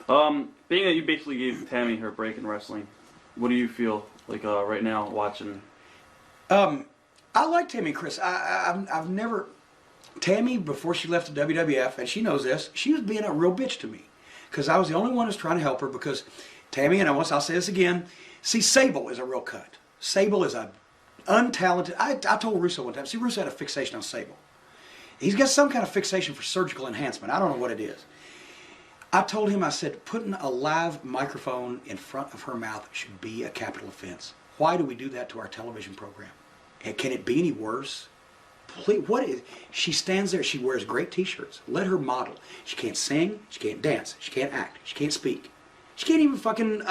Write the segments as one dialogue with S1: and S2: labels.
S1: Being that you basically gave Tammy her break in wrestling, what do you feel like right now watching?
S2: I like Tammy and Chris. I've never... Tammy, before she left the WWF, and she knows this, she was being a real bitch to me. Because I was the only one who's trying to help her, because Tammy, and I'll say this again, see, Sable is a real cut. Sable is a untalented... I told Russo one time, see, Russo had a fixation on Sable. He's got some kind of fixation for surgical enhancement. I don't know what it is. I told him, I said, putting a live microphone in front of her mouth should be a capital offense. Why do we do that to our television program? And can it be any worse? Please, what is? She stands there, she wears great t-shirts. Let her model. She can't sing, she can't dance, she can't act, she can't speak. She can't even fucking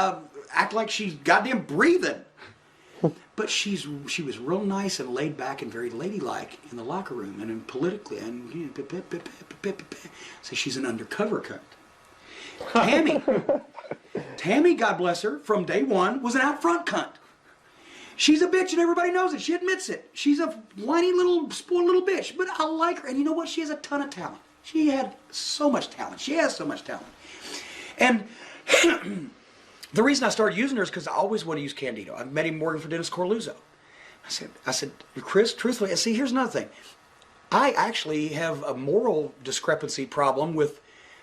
S2: act like she's goddamn breathing. But she was real nice and laid back and very ladylike in the locker room and politically. And so she's an undercover cunt. Tammy, God bless her, from day one was an out front cunt. She's a bitch and everybody knows it. She admits it. She's a whiny little, spoiled little bitch. But I like her. And you know what? She has a ton of talent. She had so much talent. She has so much talent. And the reason I started using her is because I always want to use Candido. I've met him working for Dennis Corluzzo. I said, Chris, truthfully, and see, here's another thing. I actually have a moral discrepancy problem with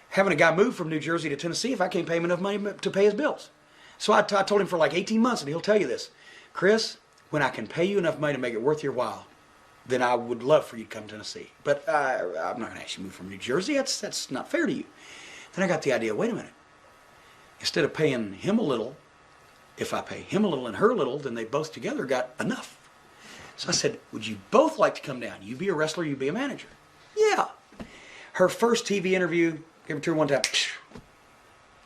S2: having a guy move from New Jersey to Tennessee if I can't pay him enough money to pay his bills. So I told him for like 18 months, and he'll tell you this. Chris, when I can pay you enough money to make it worth your while, then I would love for you to come to Tennessee. But I'm not going to ask you to move from New Jersey. That's not fair to you. Then I got the idea, wait a minute. Instead of paying him a little, if I pay him a little and her a little, then they both together got enough. So I said, would you both like to come down? You be a wrestler, you be a manager. Yeah. Her first TV interview, gave it to her one time.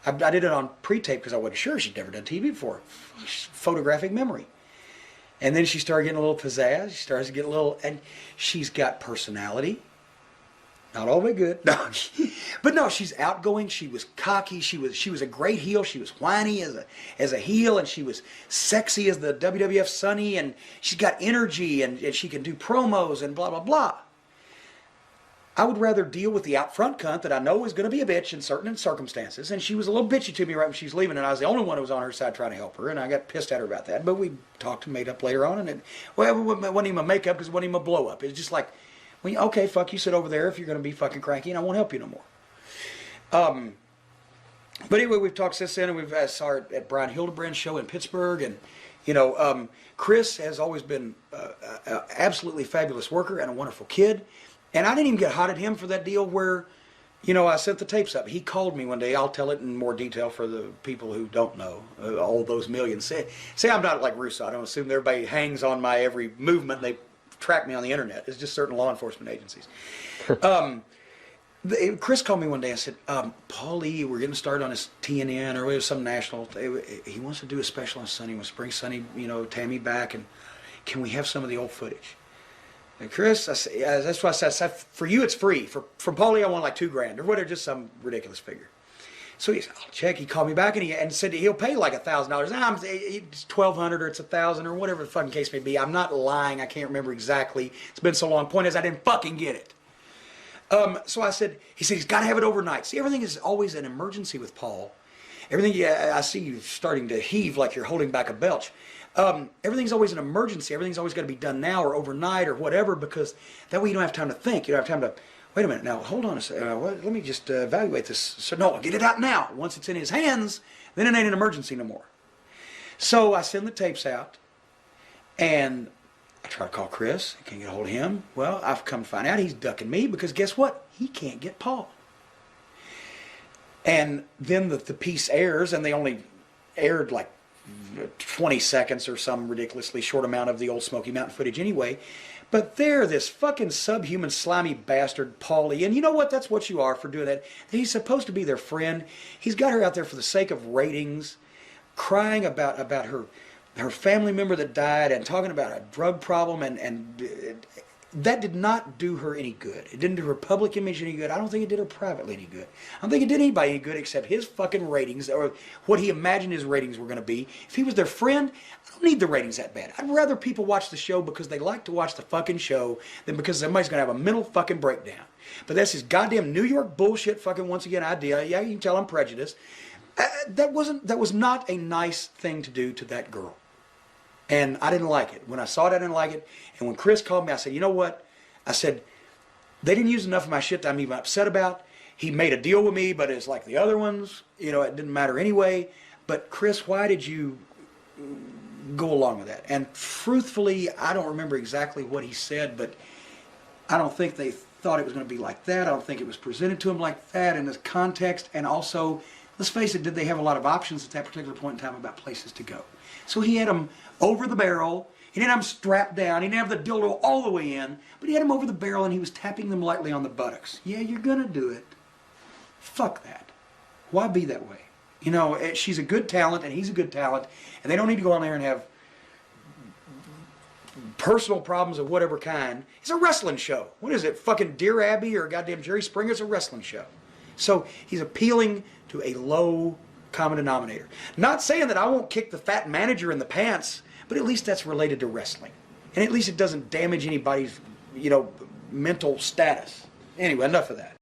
S2: I did it on pre-tape because I wasn't sure. She'd never done TV before. Photographic memory. And then she started getting a little pizzazz. She started to get a little, and she's got personality. Not all that good. No. But no, she's outgoing. She was cocky. She was a great heel. She was whiny as a heel, and she was sexy as the WWF Sunny, and she's got energy, and she can do promos and blah, blah, blah. I would rather deal with the out front cunt that I know is going to be a bitch in certain circumstances. And she was a little bitchy to me right when she was leaving, and I was the only one who was on her side trying to help her, and I got pissed at her about that. But we talked and made up later on, and it wasn't even a makeup because it wasn't even a blow up. It was just like, well, okay, fuck you, sit over there if you're going to be fucking cranky, and I won't help you no more. But anyway, we've talked since then, and we've saw her at Brian Hildebrand's show in Pittsburgh, and you know, Chris has always been an absolutely fabulous worker and a wonderful kid. And I didn't even get hot at him for that deal where, you know, I sent the tapes up. He called me one day. I'll tell it in more detail for the people who don't know. All those millions. Say I'm not like Russo. I don't assume everybody hangs on my every movement. They track me on the internet. It's just certain law enforcement agencies. Chris called me one day and said, Paulie, we're getting started on this TNN or some national. He wants to do a special on Sunny. He wants to bring Sunny, you know, Tammy back. And can we have some of the old footage? And Chris, that's why I said, for you it's free. From Paulie I want like $2,000 or whatever, just some ridiculous figure. So he said, I'll check. He called me back and said he'll pay like $1,000. It's $1,200 or it's $1,000 or whatever the fucking case may be. I'm not lying. I can't remember exactly. It's been so long. Point is, I didn't fucking get it. So I said, he said he's got to have it overnight. See, everything is always an emergency with Paul. Everything, I see you starting to heave like you're holding back a belch. Everything's always an emergency. Everything's always got to be done now or overnight or whatever, because that way you don't have time to think. You don't have time to, wait a minute, now hold on a second. Let me just evaluate this. So no, get it out now. Once it's in his hands, then it ain't an emergency no more. So I send the tapes out, and I try to call Chris. I can't get a hold of him. Well, I've come to find out he's ducking me because guess what? He can't get Paul. And then the piece airs, and they only aired like 20 seconds or some ridiculously short amount of the old Smoky Mountain footage anyway. But there, this fucking subhuman, slimy bastard, Paulie, and you know what? That's what you are for doing that. He's supposed to be their friend. He's got her out there for the sake of ratings, crying about her family member that died and talking about a drug problem, and that did not do her any good. It didn't do her public image any good. I don't think it did her privately any good. I don't think it did anybody any good except his fucking ratings, or what he imagined his ratings were going to be. If he was their friend, I don't need the ratings that bad. I'd rather people watch the show because they like to watch the fucking show than because somebody's going to have a mental fucking breakdown. But that's his goddamn New York bullshit fucking, once again, idea. Yeah, you can tell I'm prejudiced. That was not a nice thing to do to that girl. And I didn't like it. When I saw it, I didn't like it. And when Chris called me, I said, you know what? I said, they didn't use enough of my shit that I'm even upset about. He made a deal with me, but it's like the other ones. You know, it didn't matter anyway. But Chris, why did you go along with that? And truthfully, I don't remember exactly what he said, but I don't think they thought it was going to be like that. I don't think it was presented to him like that in this context. And also, let's face it, did they have a lot of options at that particular point in time about places to go? So he had them over the barrel. He didn't have them strapped down. He didn't have the dildo all the way in. But he had them over the barrel and he was tapping them lightly on the buttocks. Yeah, you're going to do it. Fuck that. Why be that way? You know, she's a good talent and he's a good talent. And they don't need to go on there and have personal problems of whatever kind. It's a wrestling show. What is it? Fucking Dear Abby or goddamn Jerry Springer? It's a wrestling show. So he's appealing to a low common denominator. Not saying that I won't kick the fat manager in the pants, but at least that's related to wrestling. And at least it doesn't damage anybody's, you know, mental status. Anyway, enough of that.